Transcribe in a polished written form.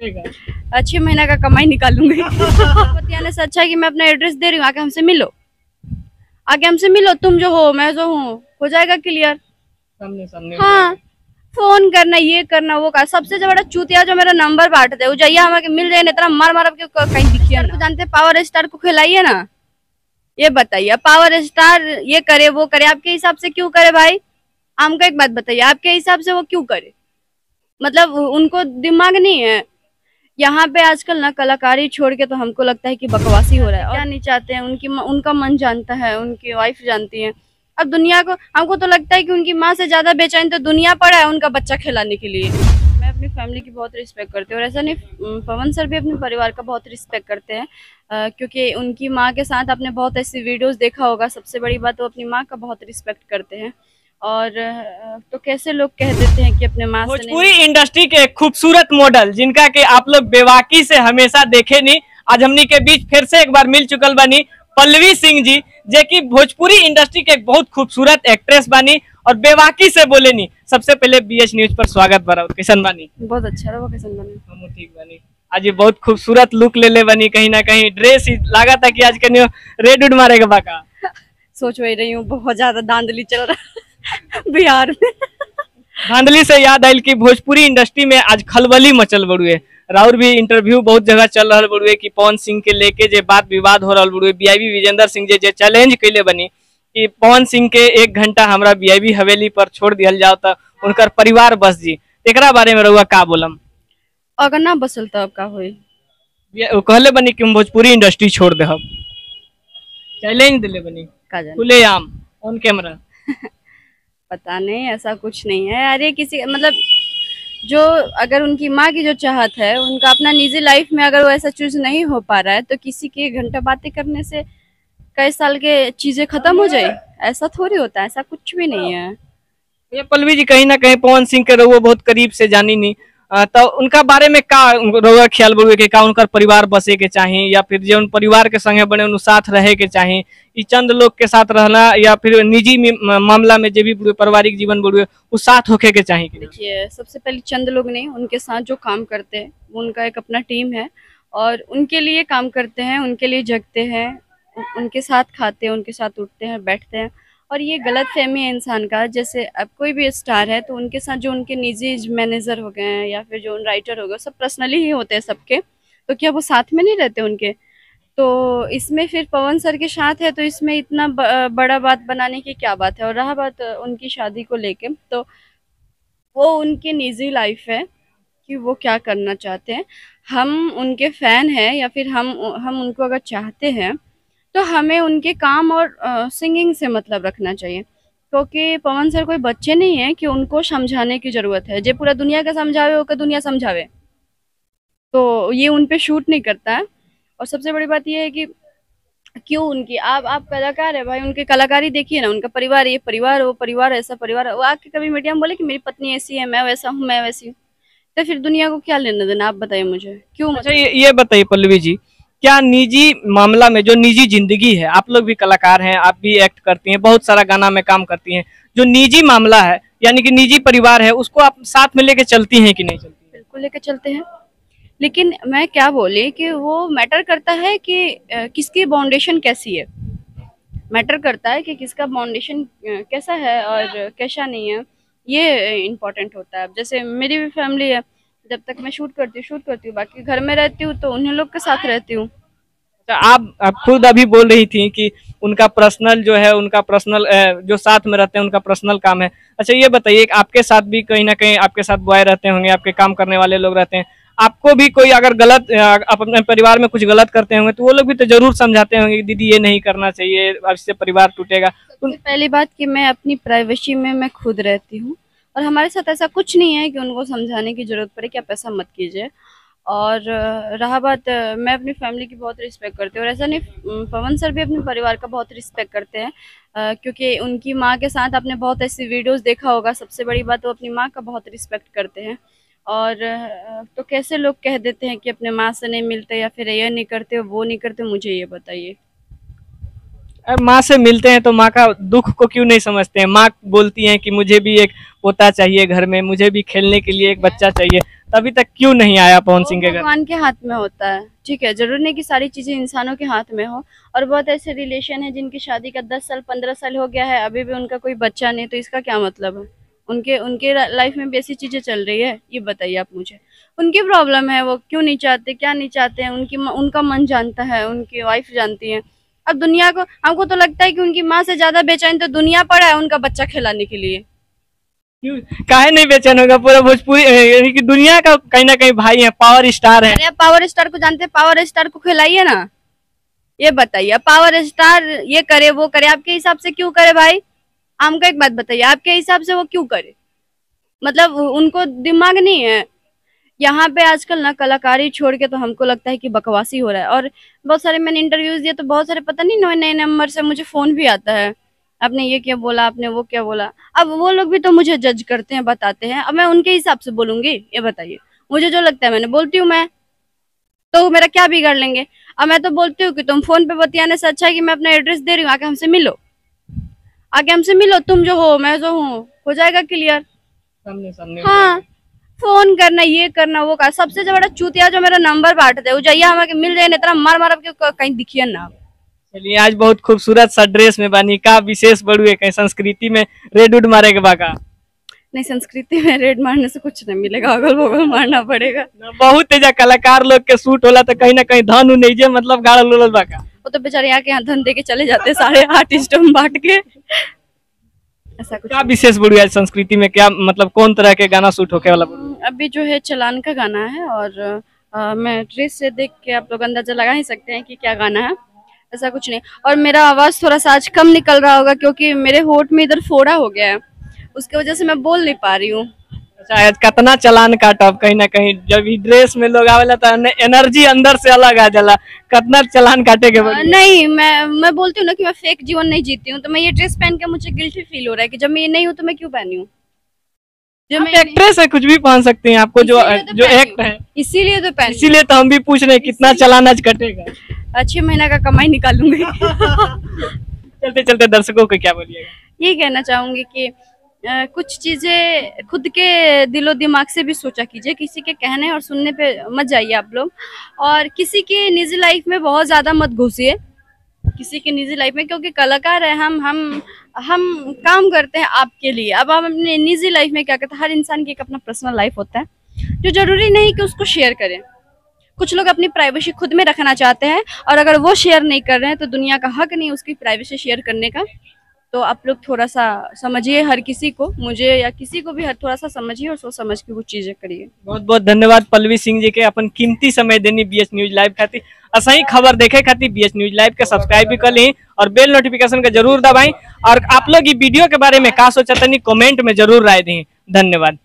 6 महीना का कमाई निकालूंगी। बतियाने से अच्छा है कि मैं अपना एड्रेस दे रही हूँ, आके हमसे मिलो, आके हमसे मिलो, तुम जो हो मैं जो हूँ, हो जाएगा क्लियर। सामने सामने हाँ, फोन करना, ये करना, वो का सबसे जो बड़ा चूतिया जो मेरा नंबर बांटते वो जाइए हमें मिल जाए, इतना मार मार के कहीं दिखिए ना। जानते पावर स्टार को खिलाइए ना, ये बताइए पावर स्टार ये करे वो करे, आपके हिसाब से क्यों करे भाई? हमको एक बात बताइए, आपके हिसाब से वो क्यों करे? मतलब उनको दिमाग नहीं है? यहाँ पे आजकल ना कलाकारी छोड़ के तो हमको लगता है कि बकवासी हो रहा है। और क्या नहीं चाहते हैं, उनका मन जानता है, उनकी वाइफ जानती है। अब दुनिया को, हमको तो लगता है कि उनकी माँ से ज्यादा बेचैन तो दुनिया पड़ा है उनका बच्चा खिलाने के लिए। मैं अपनी फैमिली की बहुत रिस्पेक्ट करती हूँ, और ऐसा नहीं, पवन सर भी अपने परिवार का बहुत रिस्पेक्ट करते हैं, क्योंकि उनकी माँ के साथ आपने बहुत ऐसी वीडियोस देखा होगा। सबसे बड़ी बात वो अपनी माँ का बहुत रिस्पेक्ट करते हैं। और तो कैसे लोग कह देते हैं कि अपने माँ से भोजपुरी इंडस्ट्री के खूबसूरत मॉडल जिनका के आप लोग बेवाकी से हमेशा देखे नहीं, आज हमनी के बीच फिर से एक बार मिल चुकल बनी पल्लवी सिंह जी, जे की भोजपुरी इंडस्ट्री के एक बहुत खूबसूरत एक्ट्रेस बानी और बेवाकी से बोले नी। सबसे पहले बीएच न्यूज पर स्वागत बरा, कैसन बानी? बहुत अच्छा रहा, कैसन बनी? हम ठीक बानी। आज ये बहुत खूबसूरत लुक ले ले बनी, कहीं ना कहीं ड्रेस ही लगा था कि आज कहीं रेड उड मारेगा बाका। सोच वही रही हूँ, बहुत ज्यादा धांधली चल रहा बिहार में। धांधली से याद आयल कि भोजपुरी इंडस्ट्री में आज खलबली मचल बड़ुए, राउर भी इंटरव्यू बहुत जगह चल रहा बड़ुए कि पवन सिंह के लेके जे बात विवाद हो रहा बड़ुए, बीआईबी विजेंद्र सिंह जे चैलेंज कैले बनी कि पवन सिंह के 1 घंटा हमरा बीआईबी हवेली पर छोड़ दिया जाओ तो उनकर परिवार बस जी, एकरा बारे में रहुआ का बोलम? अगर ना बसल तब का होई? कहले बनी कि हम भोजपुरी इंडस्ट्री छोड़ दे, चैलेंज दिले बनी खुलेआम ऑन कैमरा। पता नहीं, ऐसा कुछ नहीं है। अरे किसी मतलब जो अगर उनकी माँ की जो चाहत है, उनका अपना निजी लाइफ में अगर वो ऐसा चीज नहीं हो पा रहा है तो किसी के 1 घंटा बातें करने से कई साल के चीजें खत्म हो जाए, ऐसा थोड़ी होता है, ऐसा कुछ भी नहीं है। ये पल्लवी जी कहीं ना कहीं पवन सिंह के रहुआ बहुत करीब से जानी नहीं, तो उनका बारे में का रहुआ ख्याल बड़ुए के का उनका परिवार बसे के चाहिए या फिर जो उन परिवार के संगे बने उन साथ रहे के चाहिए, ई चंद लोग के साथ रहना या फिर निजी मामला में जो भी पारिवारिक जीवन बड़ुए उस साथ होके के चाहिए? देखिए, सबसे पहले चंद लोग नहीं, उनके साथ जो काम करते हैं उनका एक अपना टीम है और उनके लिए काम करते हैं, उनके लिए जगते हैं, उनके साथ खाते हैं, उनके साथ उठते हैं, बैठते हैं। और ये गलत फहमी है इंसान का, जैसे अब कोई भी स्टार है तो उनके साथ जो उनके निजी मैनेजर हो गए हैं या फिर जो राइटर हो गए, सब पर्सनली ही होते हैं सबके, तो क्या वो साथ में नहीं रहते उनके? तो इसमें फिर पवन सर के साथ है तो इसमें इतना बड़ा बात बनाने की क्या बात है? और रहा बात उनकी शादी को लेके, तो वो उनकी निजी लाइफ है कि वो क्या करना चाहते हैं। हम उनके फैन हैं या फिर हम उनको अगर चाहते हैं तो हमें उनके काम और सिंगिंग से मतलब रखना चाहिए, क्योंकि पवन सर कोई बच्चे नहीं है कि उनको समझाने की जरूरत है। जो पूरा दुनिया का समझावे होकर दुनिया समझावे, तो ये उन पे शूट नहीं करता है। और सबसे बड़ी बात ये है कि क्यों उनकी, आप कलाकार है भाई, उनकी कलाकारी देखिए ना, उनका परिवार, ये परिवार, वो परिवार, ऐसा परिवार है। वो आके कभी मीडिया में बोले कि मेरी पत्नी ऐसी है, मैं वैसा हूँ, मैं वैसी हूँ, तो फिर दुनिया को क्या लेना देना? आप बताइए मुझे क्यों। अच्छा ये बताइए पल्लवी जी, क्या निजी मामला में जो निजी जिंदगी है, आप लोग भी कलाकार हैं, आप भी एक्ट करती हैं, बहुत सारा गाना में काम करती हैं, जो निजी मामला है यानी कि निजी परिवार है, उसको आप साथ में लेके चलती हैं कि नहीं चलती? बिल्कुल लेके चलते हैं, लेकिन मैं क्या बोले कि वो मैटर करता है कि किसकी बाउंडेशन कैसी है, मैटर करता है कि किसका बाउंडेशन कैसा है और कैसा नहीं है, ये इम्पोर्टेंट होता है। अब जैसे मेरी भी फैमिली है, जब तक मैं शूट करती हूँ, बाकी घर में रहती हूँ तो उन्हीं लोग के साथ रहती हूँ। तो आप खुद अभी बोल रही थी कि उनका पर्सनल जो है, उनका पर्सनल जो साथ में रहते हैं उनका पर्सनल काम है। अच्छा ये बताइए, आपके साथ भी कहीं ना कहीं आपके साथ बॉय रहते होंगे, आपके काम करने वाले लोग रहते हैं, आपको भी कोई अगर गलत अपने परिवार में कुछ गलत करते होंगे तो वो लोग भी तो जरूर समझाते होंगे कि दीदी ये नहीं करना चाहिए, अब इससे परिवार टूटेगा। पहली बात कि मैं अपनी प्राइवेसी में मैं खुद रहती हूँ और हमारे साथ ऐसा कुछ नहीं है कि उनको समझाने की जरूरत पड़े कि आप ऐसा मत कीजिए। और रहा बात, मैं अपनी फैमिली की बहुत रिस्पेक्ट करती हूँ, और ऐसा नहीं, पवन सर भी अपने परिवार का बहुत रिस्पेक्ट करते हैं, क्योंकि उनकी माँ के साथ आपने बहुत ऐसी वीडियोस देखा होगा। सबसे बड़ी बात, वो अपनी माँ का बहुत रिस्पेक्ट करते हैं। और तो कैसे लोग कह देते हैं कि अपने माँ से नहीं मिलते या फिर ये नहीं करते, वो नहीं करते, मुझे ये बताइए। माँ से मिलते हैं तो माँ का दुख को क्यों नहीं समझते हैं? माँ बोलती हैं कि मुझे भी एक पोता चाहिए घर में, मुझे भी खेलने के लिए एक बच्चा चाहिए, तभी तक क्यों नहीं आया पवन सिंह के घर? भगवान के हाथ में होता है, ठीक है, जरूर नहीं कि सारी चीजें इंसानों के हाथ में हो। और बहुत ऐसे रिलेशन है जिनकी शादी का 10 साल 15 साल हो गया है, अभी भी उनका कोई बच्चा नहीं, तो इसका क्या मतलब है? उनके उनके लाइफ में भी ऐसी चीजें चल रही है, ये बताइए आप मुझे। उनकी प्रॉब्लम है, वो क्यों नहीं चाहते, क्या नहीं चाहते हैं, उनका मन जानता है, उनकी वाइफ जानती है। अब दुनिया को, हमको तो लगता है कि उनकी माँ से ज्यादा बेचैन तो दुनिया पड़ा है उनका बच्चा खिलाने के लिए। क्यों, काहे नहीं बेचैन होगा? पूरा भोजपुरी यानी कि दुनिया का कहीं ना कहीं भाई है, पावर स्टार है। अरे आप पावर स्टार को जानते हैं, पावर स्टार को खिलाइए ना, ये बताइए। पावर स्टार ये करे वो करे, आपके हिसाब से क्यों करे भाई? हमको एक बात बताइए, आपके हिसाब से वो क्यों करे? मतलब उनको दिमाग नहीं है? यहाँ पे आजकल ना कलाकारी छोड़ के तो हमको लगता है कि बकवासी हो रहा है। और बहुत सारे मैंने इंटरव्यूज दिए तो बहुत सारे पता नहीं नए नए नंबर से मुझे फोन भी आता है, आपने ये क्या बोला, आपने वो क्या बोला। अब वो लोग भी तो मुझे जज करते हैं, बताते हैं, अब मैं उनके हिसाब से बोलूंगी? ये बताइए। मुझे जो लगता है मैंने बोलती हूँ मैं, तो मेरा क्या बिगाड़ लेंगे? अब मैं तो बोलती हूँ कि तुम फोन पे बतियाने से अच्छा है कि मैं अपना एड्रेस दे रही हूँ, आके हमसे मिलो, आके हमसे मिलो, तुम जो हो मैं जो हूँ, हो जाएगा क्लियर। सामने सामने हाँ, फोन करना, ये करना, वो का सबसे बड़ा चूतिया जो मेरा नंबर बांटते है, जाइए हमें मिल जाए, इतना मार मार के कहीं दिखिए ना। चलिए, आज बहुत खूबसूरत सा ड्रेस में बानी, का विशेष बड़ू है, कहीं संस्कृति में रेड उड मारे के बाका? नहीं, संस्कृति में रेड मारने से कुछ नहीं मिलेगा, अगल बगल मारना पड़ेगा। बहुत तेजा कलाकार लोग के सूट होला तो कहीं ना कहीं धन उ नहीं जे मतलब गाड़ा लोल बाका। वो तो बेचारे यहाँ के यहाँ धन दे के चले जाते हैं सारे आर्टिस्ट बांट के, ऐसा कुछ। क्या विशेष बड़ू है संस्कृति में? क्या मतलब कौन तरह के गाना सूट होके वाला बड़ू? अभी जो है चलान का गाना है, और मैं ड्रेस से देख के आप लोग अंदाजा लगा ही सकते हैं कि क्या गाना है। ऐसा कुछ नहीं। और मेरा आवाज थोड़ा सा आज कम निकल रहा होगा क्योंकि मेरे होठ में इधर फोड़ा हो गया है, उसकी वजह से मैं बोल नहीं पा रही हूँ। अच्छा, आज कितना चलान काटब? कहीं ना कहीं जब ये ड्रेस में लोग आवेला तो एनर्जी अंदर से अलग आ जाला, कितना चलान काटे के बड़ी? नहीं, मैं बोलती हूँ ना कि मैं फेक जीवन नहीं जीती हूँ, तो मैं ये ड्रेस पहन के मुझे गिल्टी फील हो रहा है कि जब मैं ये नहीं हूँ तो मैं क्यों पहनी हूँ? आप एक्ट्रेस है, कुछ भी पहन सकते हैं, आपको जो एक्ट है इसीलिए तो पहन, इसीलिए तो हम भी पूछ रहे हैं कितना चलान आज कटेगा? 6 महीना का कमाई निकालूंगी। चलते चलते दर्शकों को क्या बोलिएगा? ये कहना चाहूंगी कि कुछ चीजें खुद के दिलो दिमाग से भी सोचा कीजिए, किसी के कहने और सुनने पे मत जाइए आप लोग, और किसी की निजी लाइफ में बहुत ज्यादा मत घुसिए, किसी की निजी लाइफ में, क्योंकि कलाकार है, हम काम करते हैं आपके लिए। अब हम अपने निजी लाइफ में क्या करते हैं, हर इंसान की एक अपना पर्सनल लाइफ होता है जो जरूरी नहीं कि उसको शेयर करें। कुछ लोग अपनी प्राइवेसी खुद में रखना चाहते हैं, और अगर वो शेयर नहीं कर रहे हैं तो दुनिया का हक नहीं उसकी प्राइवेसी शेयर करने का। तो आप लोग थोड़ा सा समझिए, हर किसी को, मुझे या किसी को भी थोड़ा सा समझिए और सोच समझ के वो चीजें करिए। बहुत बहुत धन्यवाद पल्लवी सिंह जी के अपन कीमती समय देनी BH न्यूज लाइव खातिर। ऐसा ही खबर देखे खातिर BH न्यूज लाइव के सब्सक्राइब भी कर ली और बेल नोटिफिकेशन का जरूर दबाई। और आप लोग ये वीडियो के बारे में का सोचा तनी कमेंट में जरूर राय दी। धन्यवाद।